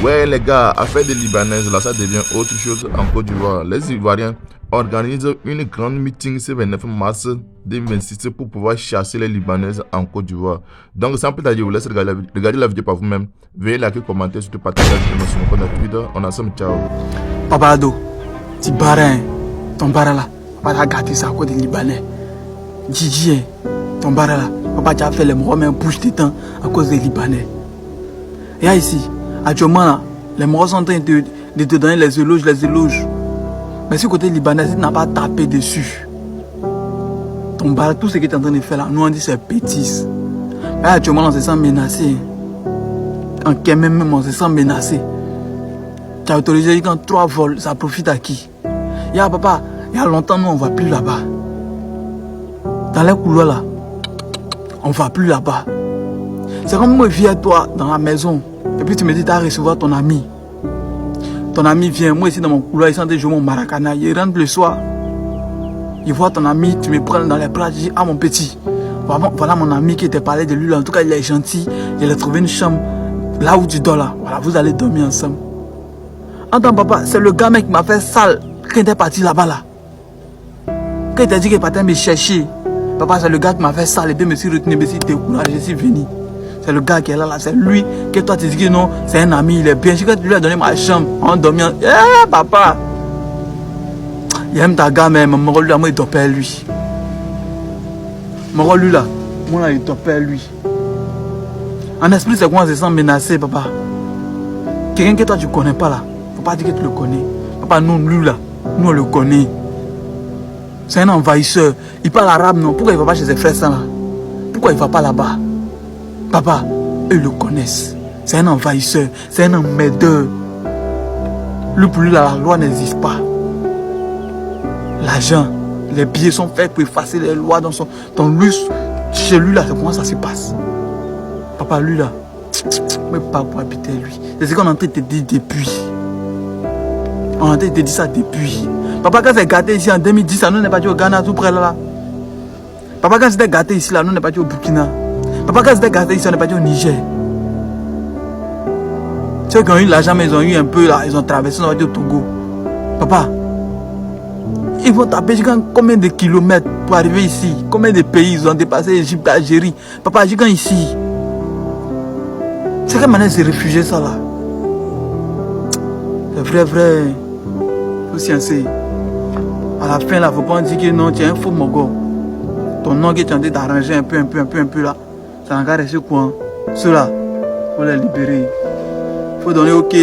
Ouais les gars, affaire des Libanaises, là ça devient autre chose en Côte d'Ivoire. Les Ivoiriens organisent une grande meeting ce 29 mars 2026 pour pouvoir chasser les Libanaises en Côte d'Ivoire. Donc sans plus tarder, je vous laisse regarder la vidéo par vous-même. Veuillez liker, commenter, surtout partager la vidéo sur mon compte Twitter. On ensemble, ciao. Papa Ado, tu barin, ton bara là, papa a gâté ça à cause des Libanais. Gigi, ton bara là, papa tu as fait les morts en bouche des temps à cause des Libanais. Et là ici, actuellement là, les morts sont en train de te donner les éloges. Mais ce côté libanais, si tu n'as pas tapé dessus, ton bara, tout ce que tu es en train de faire là, nous on dit c'est bêtise. Mais actuellement on se sent menacé. En même on se sent menacé. Tu as autorisé quand 3 vols, ça profite à qui? Il y a papa, il y a longtemps nous on ne va plus là-bas. Dans les couloirs là, on ne va plus là-bas. C'est comme moi je viens à toi dans la maison. Et puis tu me dis tu as recevoir ton ami. Ton ami vient, moi ici dans mon couloir, il sent jouer mon maracana. Il rentre le soir. Il voit ton ami, tu me prends dans les bras, je dis ah mon petit. Voilà mon ami qui te parlait de lui là. En tout cas il est gentil. Il a trouvé une chambre là où tu dors là. Voilà, vous allez dormir ensemble. Attends papa, c'est le gars mec qui m'a fait sale quand il était parti là-bas là. Quand il t'a dit qu'il partait me chercher. Papa, c'est le gars qui m'a fait sale et puis me suis retenu, me suis découragé, je suis venu. C'est le gars qui est là, c'est lui que toi tu dis que non, c'est un ami, il est bien. Quand tu lui as donné ma chambre, en dormant, papa, il aime ta gamme, mais mon rôle là, moi il topait lui. Mon rôle lui là, moi là il topait lui. En esprit, c'est quoi on se sent menacé, papa. Quelqu'un que toi tu connais pas là, faut pas dire que tu le connais. Papa, nous, lui là, nous on le connaît. C'est un envahisseur. Il parle arabe, non? Pourquoi il ne va pas chez ses frères là? Pourquoi il ne va pas là-bas? Papa, eux le connaissent. C'est un envahisseur. C'est un emmerdeur. Lui, pour lui, la loi n'existe pas. L'argent, les billets sont faits pour effacer les lois dans lui. Chez lui, là, c'est comment ça se passe? Papa, lui, là, mais pas pour habiter lui. C'est ce qu'on est en train de te dire depuis. On est en train de te dire ça depuis. Papa, quand c'est gâté ici en 2010, nous n'est pas dit au Ghana, tout près là. Papa, quand c'était gâté ici, là, nous n'est pas dit au Burkina. Papa, quand c'était gâté ici, on n'est pas dit au Niger. Ceux qui ont eu l'argent, mais ils ont eu un peu là, ils ont traversé, on va dire au Togo. Papa, ils vont taper combien de kilomètres pour arriver ici? Combien de pays ils ont dépassé l'Égypte, l'Algérie? Papa, quand ici. C'est quelle manière de se réfugier ça là? C'est vrai. Faut sciencer. À la fin, là, il ne faut pas dire que non, tu es un faux mogo. Ton nom qui est en train d'arranger un peu là. Ça n'a qu'à rester quoi? Ceux-là, il faut les libérer. Il faut donner OK,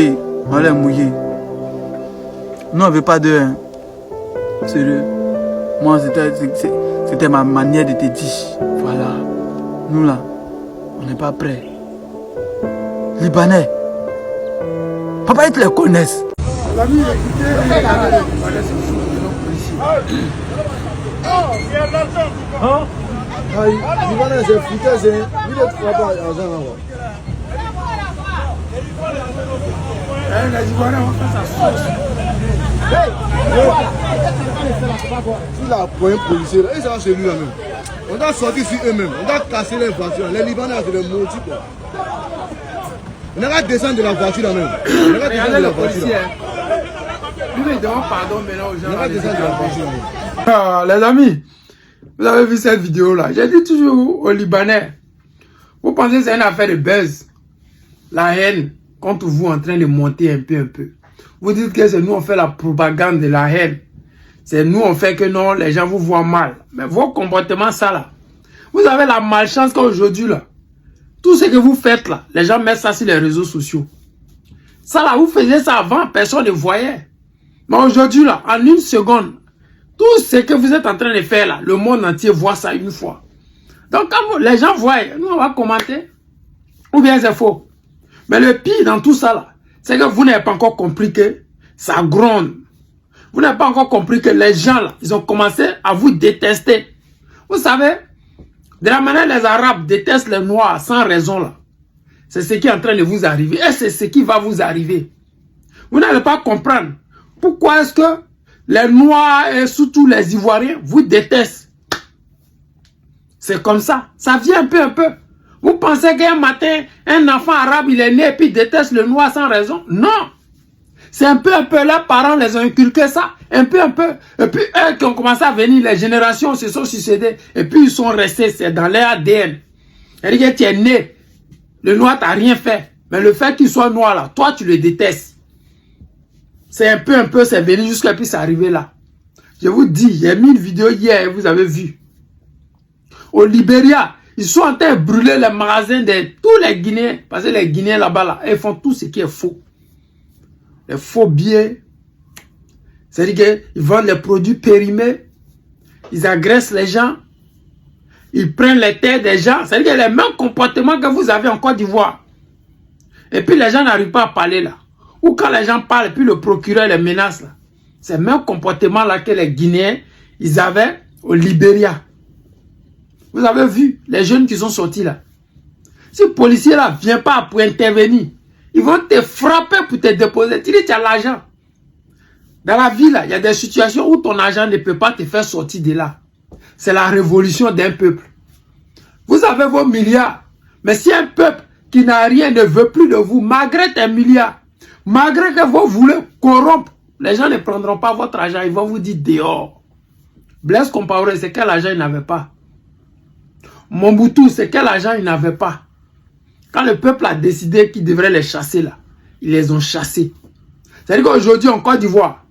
on va les mouiller. Nous, on ne veut pas d'eux. Hein. Sérieux. Moi, c'était ma manière de te dire. Voilà. Nous, là, on n'est pas prêts. Libanais. Papa, ils te les connaissent. L'ami, Libanais, c'est foutaise, hein. Il est trop pas argent là-bas. Les Libanais ont fait sa sauce. Il a pour un policier là, et ça c'est lui là même. On a sorti sur eux-mêmes, on a cassé les voitures. Les Libanais, c'est des maudits quoi. On a descendu de la voiture là même. On a descendu de la voiture là. Lui, il demande pardon maintenant aux gens. Les amis, vous avez vu cette vidéo là. J'ai dit toujours aux Libanais, vous pensez que c'est une affaire de buzz? La haine contre vous en train de monter un peu. Vous dites que c'est nous on fait la propagande de la haine. C'est nous on fait que non, les gens vous voient mal. Mais vos comportements ça là, vous avez la malchance qu'aujourd'hui là, tout ce que vous faites là, les gens mettent ça sur les réseaux sociaux. Ça là, vous faisiez ça avant, personne ne voyait. Mais aujourd'hui là, en une seconde, tout ce que vous êtes en train de faire là, le monde entier voit ça une fois. Donc quand les gens voient, nous on va commenter. Ou bien c'est faux. Mais le pire dans tout ça là, c'est que vous n'avez pas encore compris que ça gronde. Vous n'avez pas encore compris que les gens là, ils ont commencé à vous détester. Vous savez, de la manière les Arabes détestent les Noirs sans raison là. C'est ce qui est en train de vous arriver. Et c'est ce qui va vous arriver. Vous n'allez pas comprendre. Pourquoi est-ce que les Noirs et surtout les Ivoiriens vous détestent? C'est comme ça. Ça vient un peu. Vous pensez qu'un matin, un enfant arabe, il est né et puis il déteste le noir sans raison? Non. C'est un peu, leurs parents les ont inculqué ça. Un peu. Et puis eux qui ont commencé à venir, les générations se sont succédées. Et puis ils sont restés, c'est dans leur ADN. C'est-à-dire que tu es né, le noir t'a rien fait. Mais le fait qu'il soit noir là, toi tu le détestes. C'est un peu, c'est venu jusqu'à puis c'est arrivé là. Je vous dis, j'ai mis une vidéo hier, vous avez vu. Au Libéria, ils sont en train de brûler les magasins de tous les Guinéens. Parce que les Guinéens là-bas, là, ils font tout ce qui est faux. Les faux billets. C'est-à-dire qu'ils vendent les produits périmés. Ils agressent les gens. Ils prennent les terres des gens. C'est-à-dire que les mêmes comportements que vous avez en Côte d'Ivoire. Et puis les gens n'arrivent pas à parler là. Ou quand les gens parlent, et puis le procureur les menace là. C'est le même comportement là que les Guinéens, ils avaient au Libéria. Vous avez vu les jeunes qui sont sortis là. Si le policier là ne vient pas pour intervenir, ils vont te frapper pour te déposer. Tu dis tu as l'argent. Dans la vie là, il y a des situations où ton argent ne peut pas te faire sortir de là. C'est la révolution d'un peuple. Vous avez vos milliards. Mais si un peuple qui n'a rien ne veut plus de vous, malgré tes milliards, malgré que vous voulez corrompre, les gens ne prendront pas votre argent. Ils vont vous dire dehors. Blaise Compaoré, c'est quel argent il n'avait pas. Mobutu, c'est quel argent il n'avait pas. Quand le peuple a décidé qu'il devrait les chasser là, ils les ont chassés. C'est-à-dire qu'aujourd'hui en Côte d'Ivoire,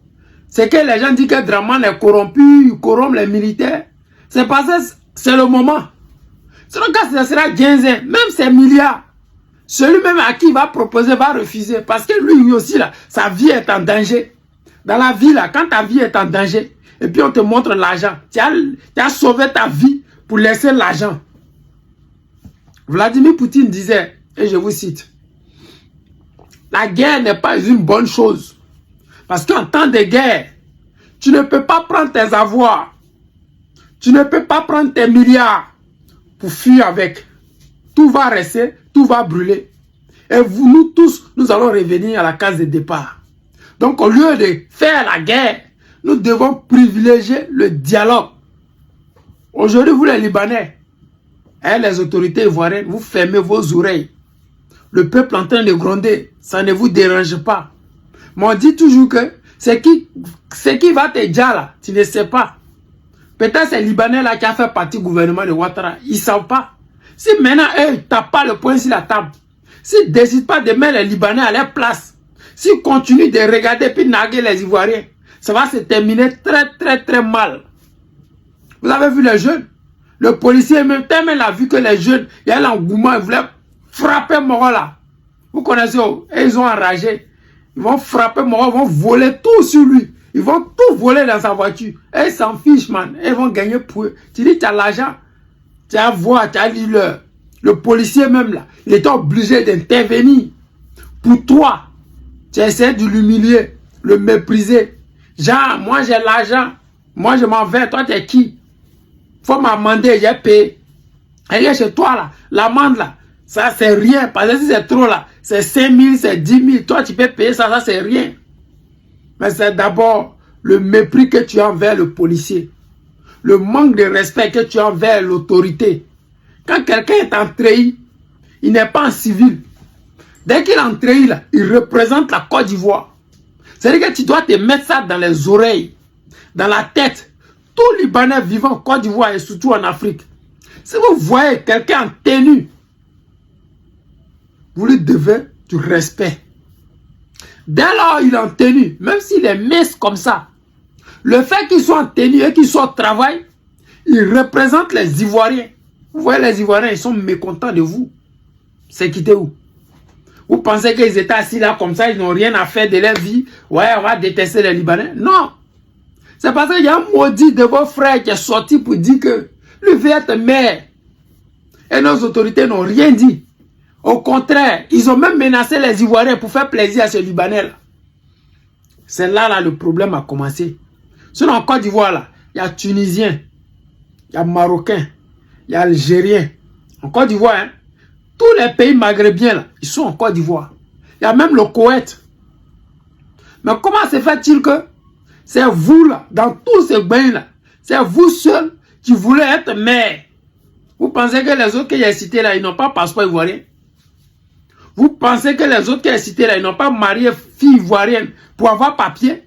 c'est que les gens disent que Dramane est corrompu, il corrompt les militaires. C'est parce que c'est le moment. Sinon quand ça sera 15 ans, même ces milliards, celui même à qui il va proposer va refuser. Parce que lui aussi là, sa vie est en danger. Dans la vie là, quand ta vie est en danger, et puis on te montre l'argent, tu as sauvé ta vie pour laisser l'argent. Vladimir Poutine disait, et je vous cite, la guerre n'est pas une bonne chose. Parce qu'en temps de guerre, tu ne peux pas prendre tes avoirs. Tu ne peux pas prendre tes milliards pour fuir avec. Tout va rester, tout va brûler. Et vous, nous tous, nous allons revenir à la case de départ. Donc au lieu de faire la guerre, nous devons privilégier le dialogue. Aujourd'hui, vous les Libanais, et les autorités ivoiriennes, vous fermez vos oreilles. Le peuple en train de gronder, ça ne vous dérange pas. Mais on dit toujours que ce qui va te dire là, tu ne sais pas. Peut-être c'est les Libanais là qui a fait partie du gouvernement de Ouattara. Ils ne savent pas. Si maintenant eux ne tapent pas le poing sur la table, s'ils ne décident pas de mettre les Libanais à leur place, s'ils continuent de regarder puis naguer les Ivoiriens, ça va se terminer très mal. Vous avez vu les jeunes? Le policier même tellement il a vu que les jeunes, il y a l'engouement, ils voulaient frapper Moro là. Vous connaissez, et ils ont enragé. Ils vont frapper Moro, ils vont voler tout sur lui. Ils vont tout voler dans sa voiture. Et ils s'en fichent, man. Et ils vont gagner pour eux. Tu dis, tu as l'argent, tu as voix, tu as l'heure. Le policier même là, il était obligé d'intervenir. Pour toi, tu essaies de l'humilier, le mépriser. Genre, moi j'ai l'argent, moi je m'en vais, toi tu es qui? Faut m'amender, j'ai payé. Et chez toi là, l'amende là, ça c'est rien. Parce que si c'est trop là, c'est 5 000, c'est 10 000. Toi tu peux payer ça, ça c'est rien. Mais c'est d'abord le mépris que tu as envers le policier. Le manque de respect que tu as envers l'autorité. Quand quelqu'un est en treillis, il n'est pas en civil. Dès qu'il est en treillis là, il représente la Côte d'Ivoire. C'est-à-dire que tu dois te mettre ça dans les oreilles, dans la tête. Tout Libanais vivant en Côte d'Ivoire et surtout en Afrique. Si vous voyez quelqu'un en tenue, vous lui devez du respect. Dès lors il est en tenue, même s'il est mince comme ça, le fait qu'il soit en tenue et qu'il soit au travail, il représente les Ivoiriens. Vous voyez les Ivoiriens, ils sont mécontents de vous. C'est quitter où? Vous pensez qu'ils étaient assis là comme ça, ils n'ont rien à faire de leur vie? Ouais, on va détester les Libanais. Non. C'est parce qu'il y a un maudit de vos frères qui est sorti pour dire que lui veut être maire. Et nos autorités n'ont rien dit. Au contraire, ils ont même menacé les Ivoiriens pour faire plaisir à ce Libanais là. C'est là le problème a commencé. Sinon en Côte d'Ivoire là, il y a Tunisiens, il y a Marocains, il y a Algériens. En Côte d'Ivoire, hein, tous les pays maghrébiens là, ils sont en Côte d'Ivoire. Il y a même le Koweït. Mais comment se fait-il que c'est vous là, dans tous ces bains là, c'est vous seul qui voulez être maire? Vous pensez que les autres que j'ai cités là, ils n'ont pas passeport ivoirien? Vous pensez que les autres que j'ai cités là, ils n'ont pas marié fille ivoirienne pour avoir papier?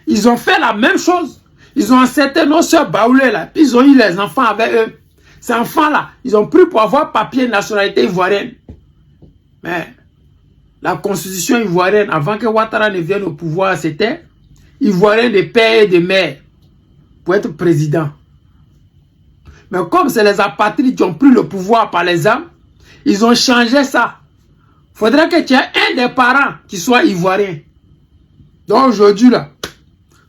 Ils ont fait la même chose. Ils ont accepté nos soeurs baoulées là, puis ils ont eu les enfants avec eux. Ces enfants-là, ils ont pris pour avoir papier nationalité ivoirienne. Mais la constitution ivoirienne, avant que Ouattara ne vienne au pouvoir, c'était ivoirien de père et de mère pour être président. Mais comme c'est les apatrides qui ont pris le pouvoir par les armes, ils ont changé ça. Il faudrait que tu aies un des parents qui soit ivoirien. Donc aujourd'hui là,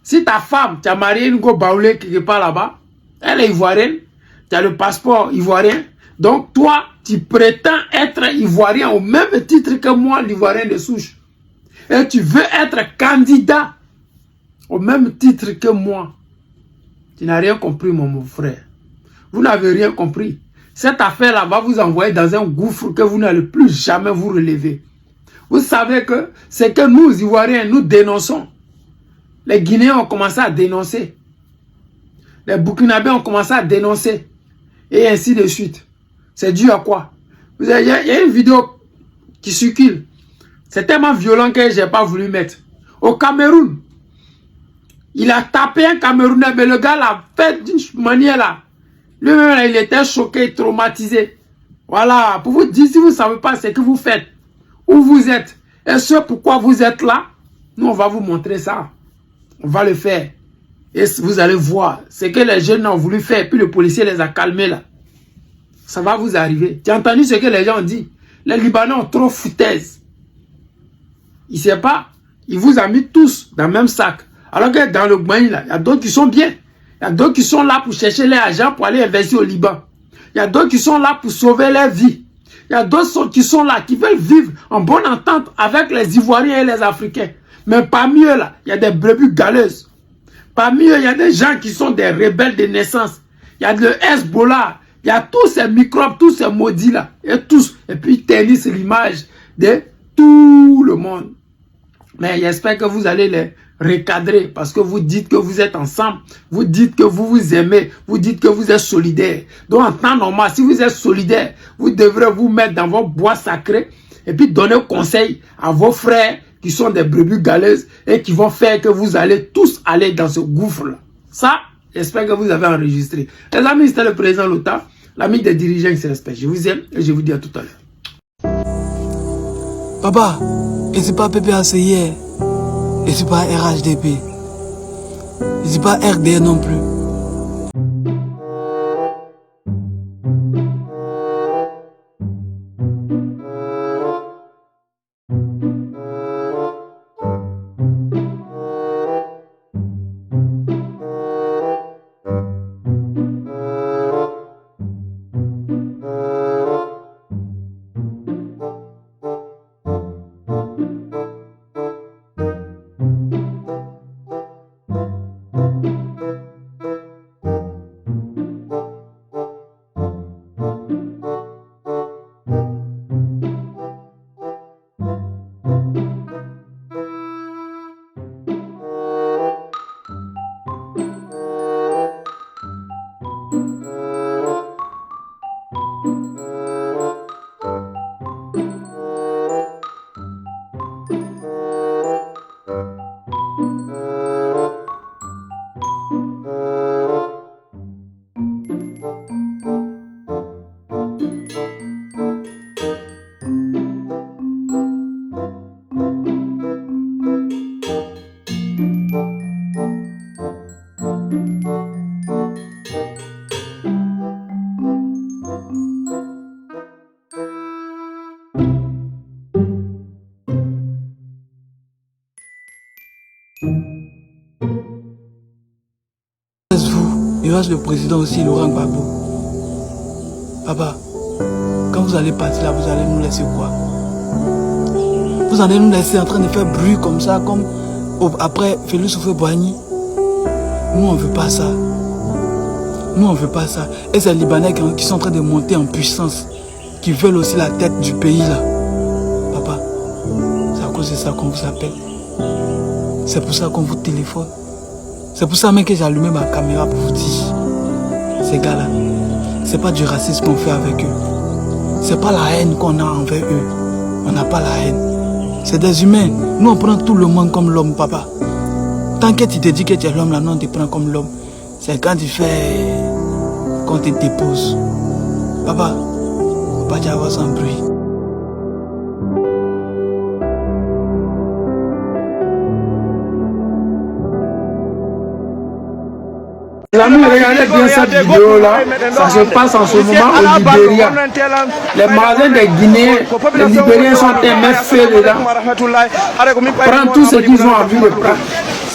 si ta femme, tu as marié une go baoulée quelque part là-bas, elle est ivoirienne, tu as le passeport ivoirien, donc toi, tu prétends être ivoirien au même titre que moi, l'ivoirien de souche. Et tu veux être candidat au même titre que moi. Tu n'as rien compris, mon frère. Vous n'avez rien compris. Cette affaire-là va vous envoyer dans un gouffre que vous n'allez plus jamais vous relever. Vous savez que c'est que nous, Ivoiriens, nous dénonçons. Les Guinéens ont commencé à dénoncer. Les Burkinabés ont commencé à dénoncer. Et ainsi de suite. C'est dû à quoi? Il y a une vidéo qui circule. C'est tellement violent que je n'ai pas voulu mettre. Au Cameroun, il a tapé un Camerounais, mais le gars l'a fait d'une manière là. Lui-même, il était choqué, traumatisé. Voilà, pour vous dire, si vous ne savez pas ce que vous faites, où vous êtes, et ce pourquoi vous êtes là, nous, on va vous montrer ça. On va le faire. Et vous allez voir ce que les jeunes ont voulu faire, puis le policier les a calmés là. Ça va vous arriver. Tu as entendu ce que les gens ont dit? Les Libanais ont trop foutaise. Il ne sait pas. Il vous a mis tous dans le même sac. Alors que dans le Gbaï, il y a d'autres qui sont bien. Il y a d'autres qui sont là pour chercher les agents pour aller investir au Liban. Il y a d'autres qui sont là pour sauver leur vie. Il y a d'autres qui sont là, qui veulent vivre en bonne entente avec les Ivoiriens et les Africains. Mais parmi eux, là, il y a des brebis galeuses. Parmi eux, il y a des gens qui sont des rebelles de naissance. Il y a le Hezbollah. Il y a tous ces microbes, tous ces maudits là. Et tous. Et puis, ils ternissent l'image de tout le monde. Mais j'espère que vous allez les recadrer. Parce que vous dites que vous êtes ensemble. Vous dites que vous vous aimez. Vous dites que vous êtes solidaires. Donc, en temps normal, si vous êtes solidaires, vous devrez vous mettre dans vos bois sacrés. Et puis, donner conseil à vos frères qui sont des brebis galeuses. Et qui vont faire que vous allez tous aller dans ce gouffre-là. Ça, j'espère que vous avez enregistré. Les amis, c'était le président Lota, l'ami des dirigeants qui se respectent. Je vous aime et je vous dis à tout à l'heure. Papa, et c'est pas PPACIR, et c'est pas RHDP, et c'est pas RDR non plus. Il reste le président aussi, Laurent Gbagbo. Papa, quand vous allez partir là, vous allez nous laisser quoi? Vous allez nous laisser en train de faire bruit comme ça, comme après Félix Houphouët-Boigny. Nous, on ne veut pas ça. Nous, on ne veut pas ça. Et ces Libanais qui sont en train de monter en puissance, qui veulent aussi la tête du pays là. Papa, c'est à cause de ça qu'on vous appelle. C'est pour ça qu'on vous téléphone. C'est pour ça même que j'ai allumé ma caméra pour vous dire, ces gars-là, C'est pas du racisme qu'on fait avec eux. C'est pas la haine qu'on a envers eux. On n'a pas la haine. C'est des humains. Nous, on prend tout le monde comme l'homme, papa. Tant que tu te dis que tu es l'homme, là, non, on te prend comme l'homme. C'est quand tu fais... Quand tu te déposes. Papa, faut pas dire avoir sans bruit. Les amis, regardez bien cette vidéo-là. Ça se passe en ce moment au Libéria. Les magasins des Guinéens, les Libériens sont un mec fait dedans. Prends tout ce qu'ils ont envie de prendre.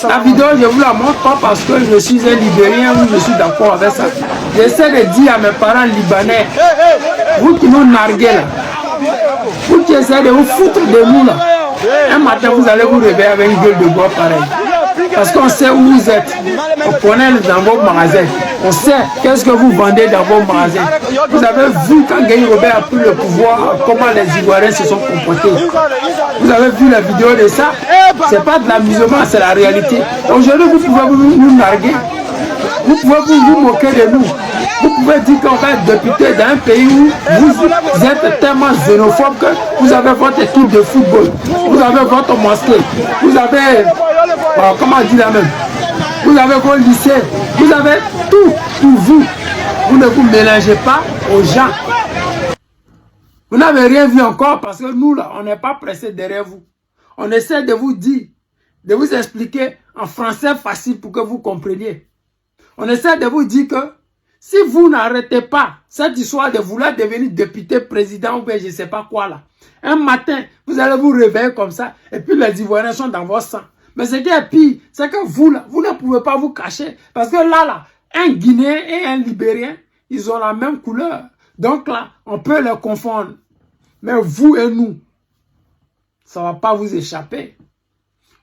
La vidéo, je vous la montre pas parce que je suis un Libérien ou je suis d'accord avec ça. J'essaie de dire à mes parents libanais, vous qui nous narguez là, vous qui essayez de vous foutre de nous là, un matin vous allez vous réveiller avec une gueule de bois pareil. Parce qu'on sait où vous êtes, on connaît dans vos magasins, on sait qu'est-ce que vous vendez dans vos magasins. Vous avez vu quand Guy Robert a pris le pouvoir, comment les Ivoiriens se sont comportés. Vous avez vu la vidéo de ça, c'est pas de l'amusement, c'est la réalité. Aujourd'hui, vous pouvez nous narguer, vous pouvez vous moquer de nous. Vous pouvez dire qu'on va être député dans un pays où vous êtes tellement xénophobe que vous avez votre équipe de football, vous avez votre mosquée, vous avez, comment dire la même, vous avez vos lycées, vous avez tout pour vous. Vous ne vous mélangez pas aux gens. Vous n'avez rien vu encore parce que nous là, on n'est pas pressé derrière vous. On essaie de vous dire, de vous expliquer en français facile pour que vous compreniez. On essaie de vous dire que si vous n'arrêtez pas cette histoire de vouloir devenir député, président ou bien je ne sais pas quoi là, un matin, vous allez vous réveiller comme ça et puis les Ivoiriens sont dans votre sang. Mais ce qui est pire, c'est que vous là, vous ne pouvez pas vous cacher. Parce que là, un Guinéen et un Libérien, ils ont la même couleur. Donc là, on peut les confondre. Mais vous et nous, ça ne va pas vous échapper.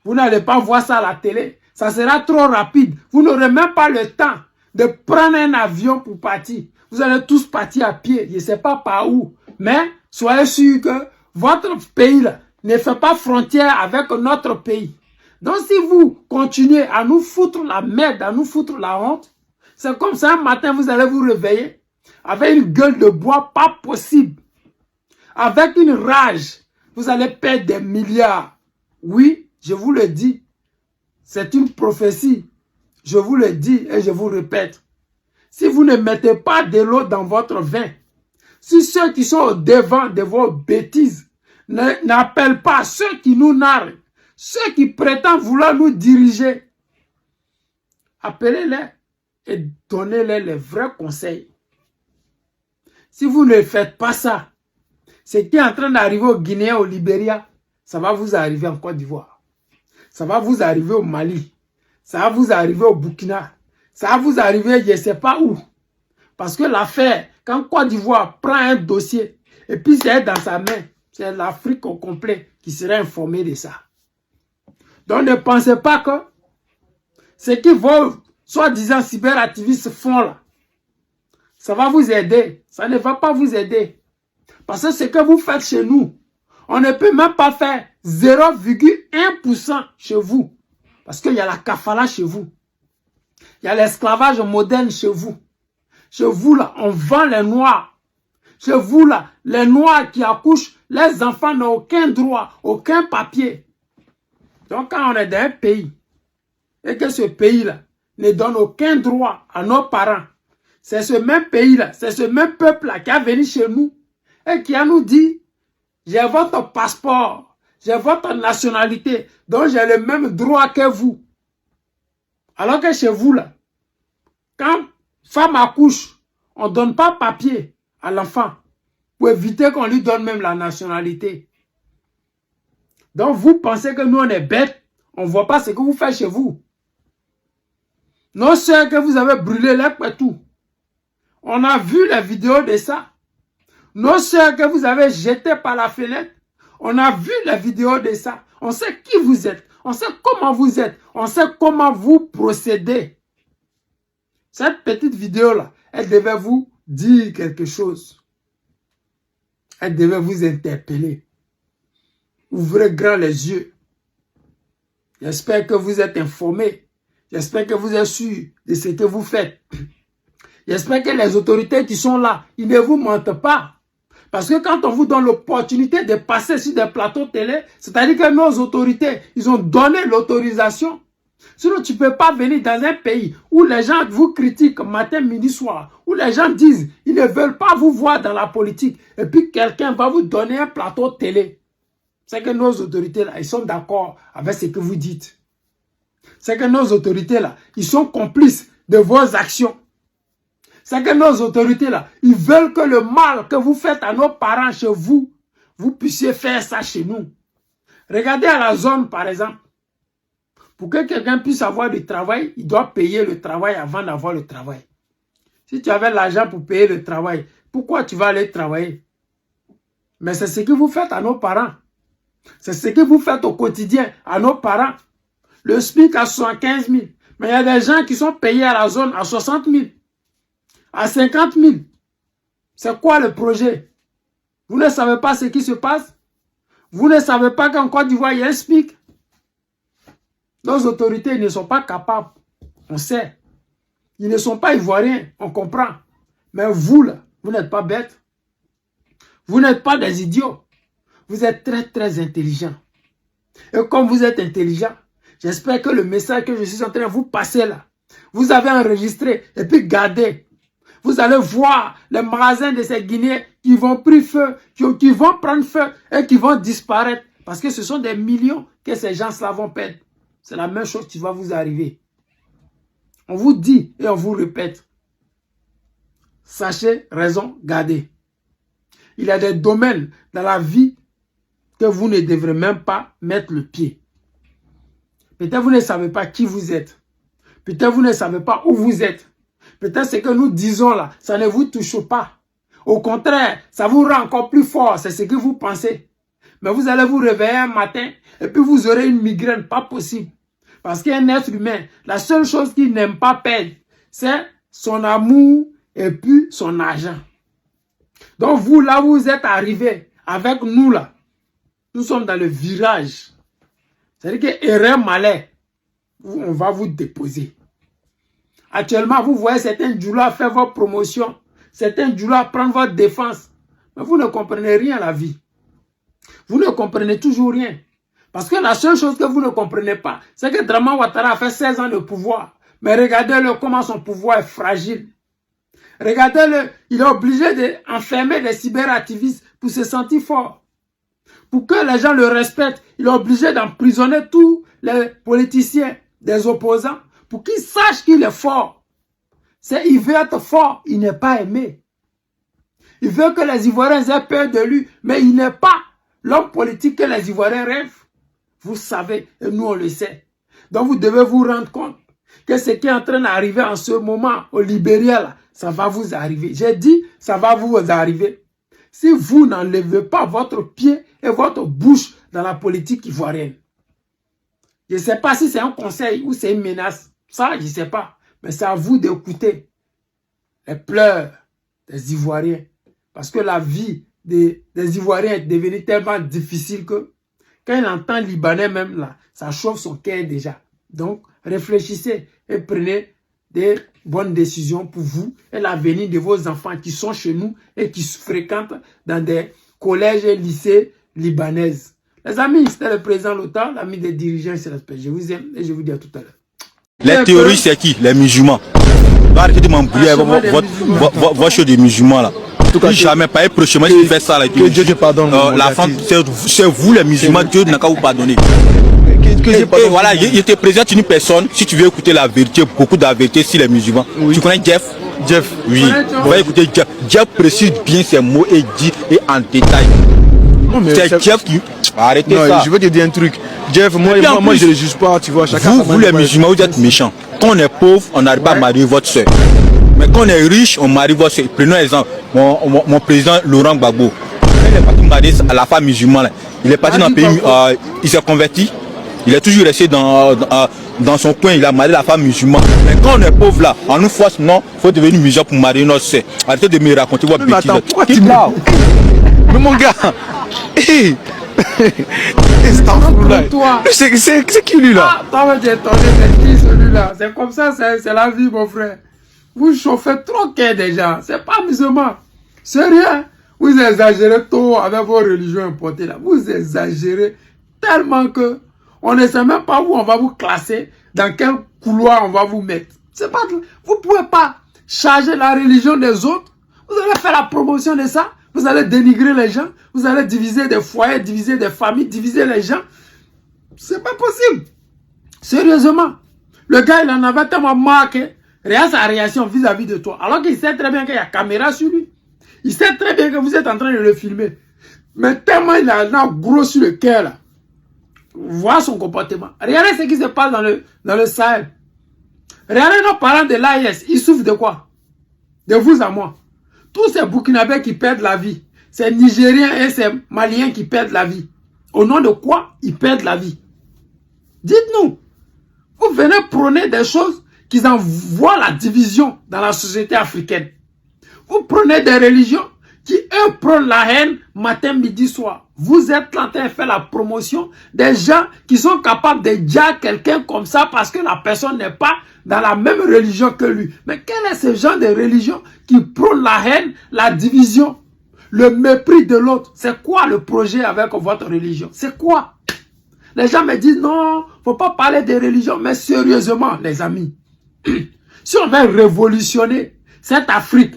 Vous n'allez pas voir ça à la télé. Ça sera trop rapide. Vous n'aurez même pas le temps de prendre un avion pour partir. Vous allez tous partir à pied. Je ne sais pas par où. Mais soyez sûrs que votre pays là, ne fait pas frontière avec notre pays. Donc si vous continuez à nous foutre la merde, à nous foutre la honte, c'est comme ça un matin vous allez vous réveiller avec une gueule de bois pas possible. Avec une rage, vous allez perdre des milliards. Oui, je vous le dis. C'est une prophétie. Je vous le dis et je vous répète. Si vous ne mettez pas de l'eau dans votre vin, si ceux qui sont au devant de vos bêtises n'appellent pas ceux qui nous narrent, ceux qui prétendent vouloir nous diriger, appelez-les et donnez-les les vrais conseils. Si vous ne faites pas ça, ce qui est en train d'arriver au Guinée, au Libéria, ça va vous arriver en Côte d'Ivoire. Ça va vous arriver au Mali. Ça va vous arriver au Burkina. Ça va vous arriver je ne sais pas où. Parce que l'affaire, quand Côte d'Ivoire prend un dossier, et puis c'est dans sa main, c'est l'Afrique au complet qui serait informée de ça. Donc ne pensez pas que ce qui vos soi-disant cyberactivistes font là, ça va vous aider. Ça ne va pas vous aider. Parce que ce que vous faites chez nous, on ne peut même pas faire 0,1% chez vous. Parce qu'il y a la kafala chez vous. Il y a l'esclavage moderne chez vous. Chez vous là, on vend les noirs. Chez vous là, les noirs qui accouchent, les enfants n'ont aucun droit, aucun papier. Donc quand on est dans un pays, et que ce pays-là ne donne aucun droit à nos parents, c'est ce même pays-là, c'est ce même peuple-là qui a venu chez nous et qui a nous dit, j'ai votre passeport, j'ai votre nationalité, donc j'ai le même droit que vous. Alors que chez vous, là, quand femme accouche, on ne donne pas papier à l'enfant pour éviter qu'on lui donne même la nationalité. Donc vous pensez que nous on est bêtes, on ne voit pas ce que vous faites chez vous. Nos soeurs que vous avez brûlées là, tout. On a vu les vidéos de ça. Nos soeurs que vous avez jetées par la fenêtre, on a vu les vidéos de ça. On sait qui vous êtes. On sait comment vous êtes. On sait comment vous procédez. Cette petite vidéo-là, elle devait vous dire quelque chose. Elle devait vous interpeller. Ouvrez grand les yeux. J'espère que vous êtes informés. J'espère que vous êtes sûr de ce que vous faites. J'espère que les autorités qui sont là, ils ne vous mentent pas. Parce que quand on vous donne l'opportunité de passer sur des plateaux télé, c'est-à-dire que nos autorités, ils ont donné l'autorisation. Sinon, tu ne peux pas venir dans un pays où les gens vous critiquent matin, midi, soir, où les gens disent ils ne veulent pas vous voir dans la politique, et puis quelqu'un va vous donner un plateau télé. C'est que nos autorités, là, ils sont d'accord avec ce que vous dites. C'est que nos autorités, là, ils sont complices de vos actions. C'est que nos autorités, là, ils veulent que le mal que vous faites à nos parents chez vous, vous puissiez faire ça chez nous. Regardez à la zone, par exemple. Pour que quelqu'un puisse avoir du travail, il doit payer le travail avant d'avoir le travail. Si tu avais l'argent pour payer le travail, pourquoi tu vas aller travailler? Mais c'est ce que vous faites à nos parents. C'est ce que vous faites au quotidien à nos parents. Le SMIC à 75 000. Mais il y a des gens qui sont payés à la zone à 60 000. À 50 000. C'est quoi le projet? Vous ne savez pas ce qui se passe? Vous ne savez pas qu'en Côte d'Ivoire, il y a un SMIC? Nos autorités ne sont pas capables. On sait. Ils ne sont pas ivoiriens. On comprend. Mais vous, là, vous n'êtes pas bêtes. Vous n'êtes pas des idiots. Vous êtes très, très intelligents. Et comme vous êtes intelligents, j'espère que le message que je suis en train de vous passer là, vous avez enregistré et puis gardé. Vous allez voir les magasins de ces Guinéens qui vont prendre feu, qui vont prendre feu et qui vont disparaître. Parce que ce sont des millions que ces gens-là vont perdre. C'est la même chose qui va vous arriver. On vous dit et on vous répète. Sachez, raison, gardez. Il y a des domaines dans la vie que vous ne devrez même pas mettre le pied. Peut-être vous ne savez pas qui vous êtes. Peut-être vous ne savez pas où vous êtes. Peut-être ce que nous disons là, ça ne vous touche pas. Au contraire, ça vous rend encore plus fort. C'est ce que vous pensez. Mais vous allez vous réveiller un matin et puis vous aurez une migraine. Pas possible. Parce qu'un être humain, la seule chose qu'il n'aime pas perdre, c'est son amour et puis son argent. Donc vous, là, vous êtes arrivés avec nous là. Nous sommes dans le virage. C'est-à-dire que erreur malais, on va vous déposer. Actuellement, vous voyez certains djoulas faire votre promotion. Certains djoulas prendre votre défense. Mais vous ne comprenez rien à la vie. Vous ne comprenez toujours rien. Parce que la seule chose que vous ne comprenez pas, c'est que Draman Ouattara a fait 16 ans de pouvoir. Mais regardez-le comment son pouvoir est fragile. Regardez-le, il est obligé d'enfermer des cyberactivistes pour se sentir fort. Pour que les gens le respectent, il est obligé d'emprisonner tous les politiciens des opposants pour qu'ils sachent qu'il est fort. Il veut être fort, il n'est pas aimé. Il veut que les Ivoiriens aient peur de lui, mais il n'est pas l'homme politique que les Ivoiriens rêvent. Vous savez, et nous on le sait. Donc vous devez vous rendre compte que ce qui est en train d'arriver en ce moment au Libéria, là, ça va vous arriver. J'ai dit, ça va vous arriver. Si vous n'enlevez pas votre pied et votre bouche dans la politique ivoirienne. Je ne sais pas si c'est un conseil ou c'est une menace. Ça, je ne sais pas. Mais c'est à vous d'écouter les pleurs des Ivoiriens. Parce que la vie des Ivoiriens est devenue tellement difficile que quand il entend Libanais même là, ça chauffe son cœur déjà. Donc, réfléchissez et prenez des bonnes décisions pour vous et l'avenir de vos enfants qui sont chez nous et qui fréquentent dans des collèges et lycées libanaises. Les amis, c'était le président Lota, l'ami des dirigeants, c'est respect. Je vous aime et je vous dis à tout à l'heure. Les théories, c'est qui? Les musulmans. Arrêtez de m'embrouiller avec votre chose des musulmans là. Jamais, pas prochainement, si tu fais ça là. Que Dieu te pardonne. La femme, c'est vous les musulmans, Dieu n'a qu'à vous pardonner. Et voilà, il te présente une personne, si tu veux écouter la vérité, beaucoup de la vérité sur les musulmans. Oui. Tu connais Jeff? Jeff. Oui. On va écouter Jeff. Jeff précise bien ses mots et dit et en détail. C'est Jeff qui... Arrêtez ça. Je veux te dire un truc. Jeff, moi je ne le juge pas, tu vois. Chacun vous les musulmans, vous êtes méchants. Quand on est pauvre, on n'arrive pas à marier votre soeur. Mais quand on est riche, on marie votre soeur. Prenons l'exemple, mon président Laurent Gbagbo. Il est parti marier à la femme musulmane. Il est parti dans le pays, il s'est converti. Il est toujours resté dans son coin, il a marié la femme musulmane. Mais quand on est pauvre là, on nous force, non, il faut devenir musulman pour marier notre soeur. Arrêtez de me raconter votre bêtise. Pourquoi tu parles? Mais mon gars, c'est qui lui là? Ah, toi, j'ai tourné cette qui celui-là. C'est comme ça, c'est la vie, mon frère. Vous chauffez trop cœur des gens. C'est pas musulman. C'est rien. Vous exagérez trop avec vos religions importées là. Vous exagérez tellement que on ne sait même pas où on va vous classer, dans quel couloir on va vous mettre. C'est pas, vous pouvez pas changer la religion des autres. Vous allez faire la promotion de ça. Vous allez dénigrer les gens. Vous allez diviser des foyers, diviser des familles, diviser les gens. C'est pas possible. Sérieusement. Le gars, il en avait tellement marqué. Regarde sa réaction vis-à-vis de toi. Alors qu'il sait très bien qu'il y a caméra sur lui. Il sait très bien que vous êtes en train de le filmer. Mais tellement il a gros sur le cœur là. Voir son comportement. Regardez ce qui se passe dans le Sahel. Regardez nos parents de l'AIS. Ils souffrent de quoi? De vous à moi. Tous ces Burkinabés qui perdent la vie. Ces Nigériens et ces Maliens qui perdent la vie. Au nom de quoi ils perdent la vie? Dites-nous. Vous venez prôner des choses qui envoient la division dans la société africaine. Vous prenez des religions qui, eux, prônent la haine matin, midi, soir. Vous êtes en train de faire la promotion des gens qui sont capables de dire quelqu'un comme ça parce que la personne n'est pas dans la même religion que lui. Mais quel est ce genre de religion qui prône la haine, la division, le mépris de l'autre? C'est quoi le projet avec votre religion? C'est quoi? Les gens me disent non, faut pas parler de religion. Mais sérieusement, les amis, si on veut révolutionner cette Afrique,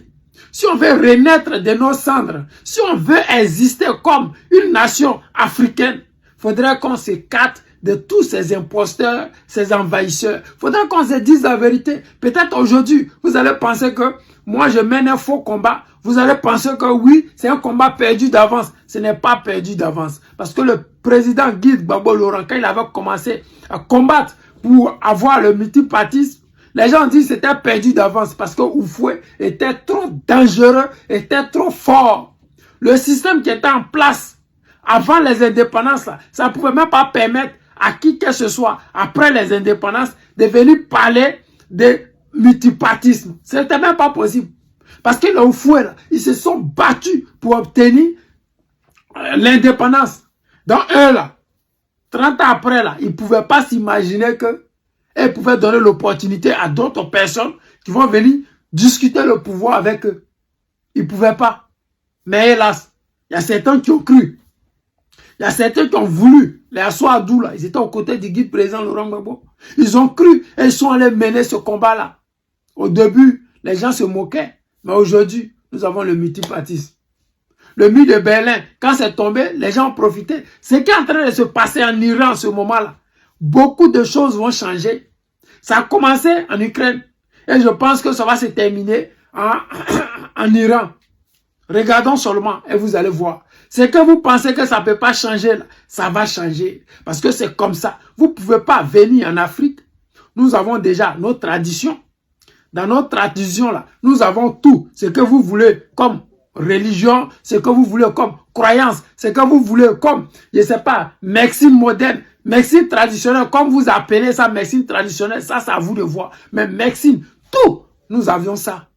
si on veut renaître de nos cendres, si on veut exister comme une nation africaine, il faudrait qu'on s'écarte de tous ces imposteurs, ces envahisseurs. Il faudrait qu'on se dise la vérité. Peut-être aujourd'hui, vous allez penser que moi je mène un faux combat. Vous allez penser que oui, c'est un combat perdu d'avance. Ce n'est pas perdu d'avance. Parce que le président Guy Gbagbo Laurent, quand il avait commencé à combattre pour avoir le multipartisme, les gens disent que c'était perdu d'avance parce que Oufoué était trop dangereux, était trop fort. Le système qui était en place avant les indépendances, là, ça ne pouvait même pas permettre à qui que ce soit, après les indépendances, de venir parler de multipartisme. Ce n'était même pas possible. Parce que les Oufoué, ils se sont battus pour obtenir l'indépendance. Donc eux, là, 30 ans après, là, ils ne pouvaient pas s'imaginer que ils pouvaient donner l'opportunité à d'autres personnes qui vont venir discuter le pouvoir avec eux. Ils ne pouvaient pas. Mais hélas, il y a certains qui ont cru. Il y a certains qui ont voulu. Les Assouadou, là, ils étaient aux côtés du guide président Laurent Gbagbo. Ils ont cru et ils sont allés mener ce combat-là. Au début, les gens se moquaient. Mais aujourd'hui, nous avons le multipartisme. Le mur de Berlin, quand c'est tombé, les gens ont profité. Ce qui est en train de se passer en Iran en ce moment-là, beaucoup de choses vont changer. Ça a commencé en Ukraine. Et je pense que ça va se terminer en Iran. Regardons seulement et vous allez voir. C'est que vous pensez que ça ne peut pas changer, là, ça va changer. Parce que c'est comme ça. Vous ne pouvez pas venir en Afrique. Nous avons déjà nos traditions. Dans nos traditions, là, nous avons tout. Ce que vous voulez comme religion, ce que vous voulez comme croyance, ce que vous voulez comme, je ne sais pas, médecine moderne, médecine traditionnelle, comme vous appelez ça médecine traditionnelle, ça c'est à vous de voir. Mais médecine, tout, nous avions ça.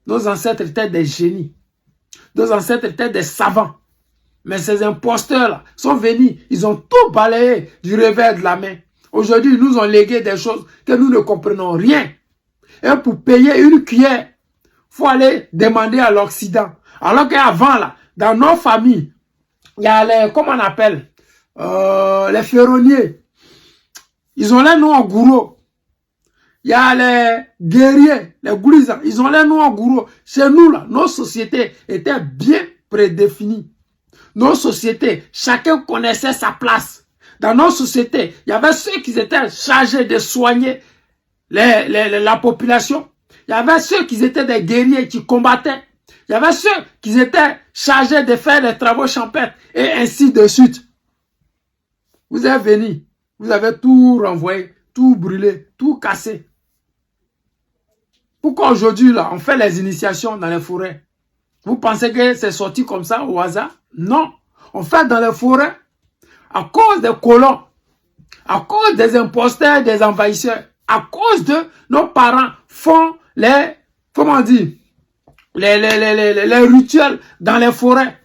Nos ancêtres étaient des génies. Nos ancêtres étaient des savants. Mais ces imposteurs-là sont venus, ils ont tout balayé du revers de la main. Aujourd'hui, ils nous ont légué des choses que nous ne comprenons rien. Et pour payer une cuillère, il faut aller demander à l'Occident. Alors qu'avant, là, dans nos familles, il y a les, comment on appelle, les ferronniers. Ils ont les noms en gourou. Il y a les guerriers, les goulisans. Ils ont les noms en gourou. Chez nous, là, nos sociétés étaient bien prédéfinies. Nos sociétés, chacun connaissait sa place. Dans nos sociétés, il y avait ceux qui étaient chargés de soigner la population. Il y avait ceux qui étaient des guerriers qui combattaient. Il y avait ceux qui étaient chargés de faire les travaux champêtres et ainsi de suite. Vous êtes venus, vous avez tout renvoyé, tout brûlé, tout cassé. Pourquoi aujourd'hui, là, on fait les initiations dans les forêts? Vous pensez que c'est sorti comme ça au hasard? Non. On fait dans les forêts à cause des colons, à cause des imposteurs, des envahisseurs, à cause de nos parents font les, comment dire, les rituels dans les forêts.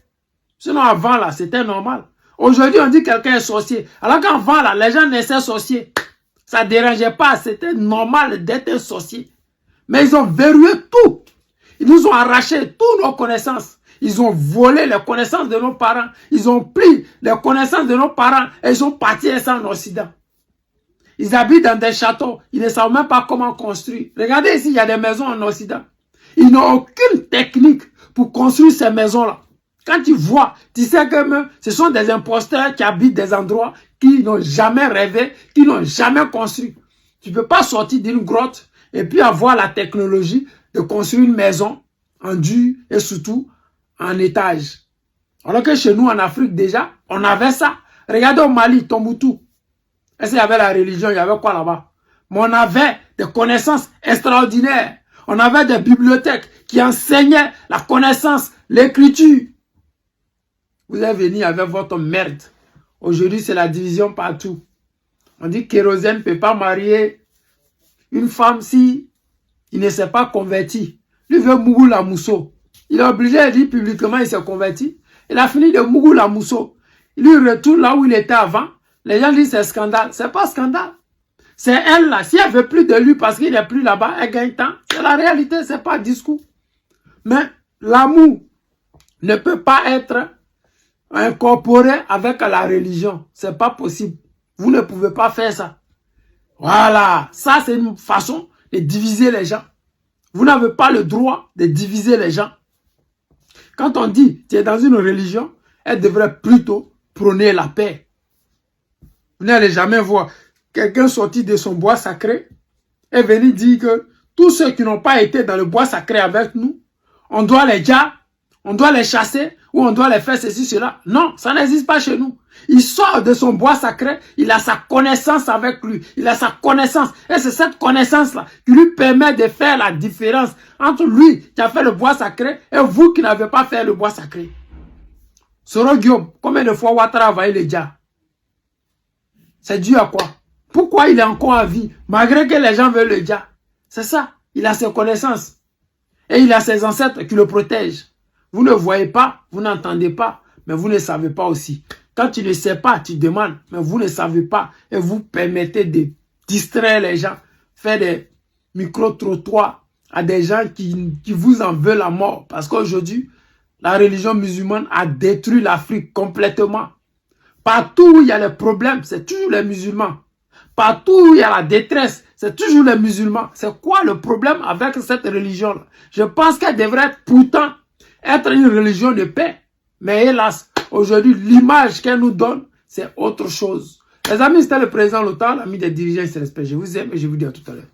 Sinon, avant, là, c'était normal. Aujourd'hui, on dit que quelqu'un est sorcier. Alors qu'avant, là, les gens naissaient sorciers. Ça ne dérangeait pas. C'était normal d'être un sorcier. Mais ils ont verrouillé tout. Ils nous ont arraché toutes nos connaissances. Ils ont volé les connaissances de nos parents. Ils ont pris les connaissances de nos parents et ils sont partis en Occident. Ils habitent dans des châteaux. Ils ne savent même pas comment construire. Regardez ici, il y a des maisons en Occident. Ils n'ont aucune technique pour construire ces maisons-là. Quand tu vois, tu sais que même, ce sont des imposteurs qui habitent des endroits qui n'ont jamais rêvé, qui n'ont jamais construit. Tu ne peux pas sortir d'une grotte et puis avoir la technologie de construire une maison en dur et surtout en étage. Alors que chez nous, en Afrique, déjà, on avait ça. Regardez au Mali, Tombouctou. Est-ce qu'il y avait la religion? Il y avait quoi là-bas? Mais on avait des connaissances extraordinaires. On avait des bibliothèques qui enseignaient la connaissance, l'écriture. Vous êtes venus avec votre merde. Aujourd'hui, c'est la division partout. On dit que Kérosène ne peut pas marier une femme si il ne s'est pas converti. Lui veut Mougou la Mousso. Il est obligé de dire publiquement qu'il s'est converti. Il a fini de Mougou la Mousso. Il lui retourne là où il était avant. Les gens disent c'est scandale. C'est pas scandale. C'est elle là. Si elle veut plus de lui parce qu'il n'est plus là-bas, elle gagne temps. C'est la réalité, c'est pas discours. Mais l'amour ne peut pas être incorporé avec la religion. C'est pas possible. Vous ne pouvez pas faire ça. Voilà. Ça, c'est une façon de diviser les gens. Vous n'avez pas le droit de diviser les gens. Quand on dit tu es dans une religion, elle devrait plutôt prôner la paix. Vous n'allez jamais voir quelqu'un sorti de son bois sacré et venir dire que tous ceux qui n'ont pas été dans le bois sacré avec nous, on doit les dire, on doit les chasser ou on doit les faire ceci, cela. Non, ça n'existe pas chez nous. Il sort de son bois sacré, il a sa connaissance avec lui. Il a sa connaissance. Et c'est cette connaissance-là qui lui permet de faire la différence entre lui qui a fait le bois sacré et vous qui n'avez pas fait le bois sacré. Soro Guillaume, combien de fois Ouattara a envahi les Dja? C'est dû à quoi? Pourquoi il est encore en vie malgré que les gens veulent le Dja? C'est ça. Il a ses connaissances. Et il a ses ancêtres qui le protègent. Vous ne voyez pas, vous n'entendez pas, mais vous ne savez pas aussi. Quand tu ne sais pas, tu demandes, mais vous ne savez pas. Et vous permettez de distraire les gens, faire des micro-trottoirs à des gens qui vous en veulent la mort. Parce qu'aujourd'hui, la religion musulmane a détruit l'Afrique complètement. Partout où il y a les problèmes, c'est toujours les musulmans. Partout où il y a la détresse, c'est toujours les musulmans. C'est quoi le problème avec cette religion-là? Je pense qu'elle devrait être, pourtant être une religion de paix. Mais hélas, aujourd'hui, l'image qu'elle nous donne, c'est autre chose. Les amis, c'était le président Lothar, l'ami des dirigeants, il se respecte. Je vous aime et je vous dis à tout à l'heure.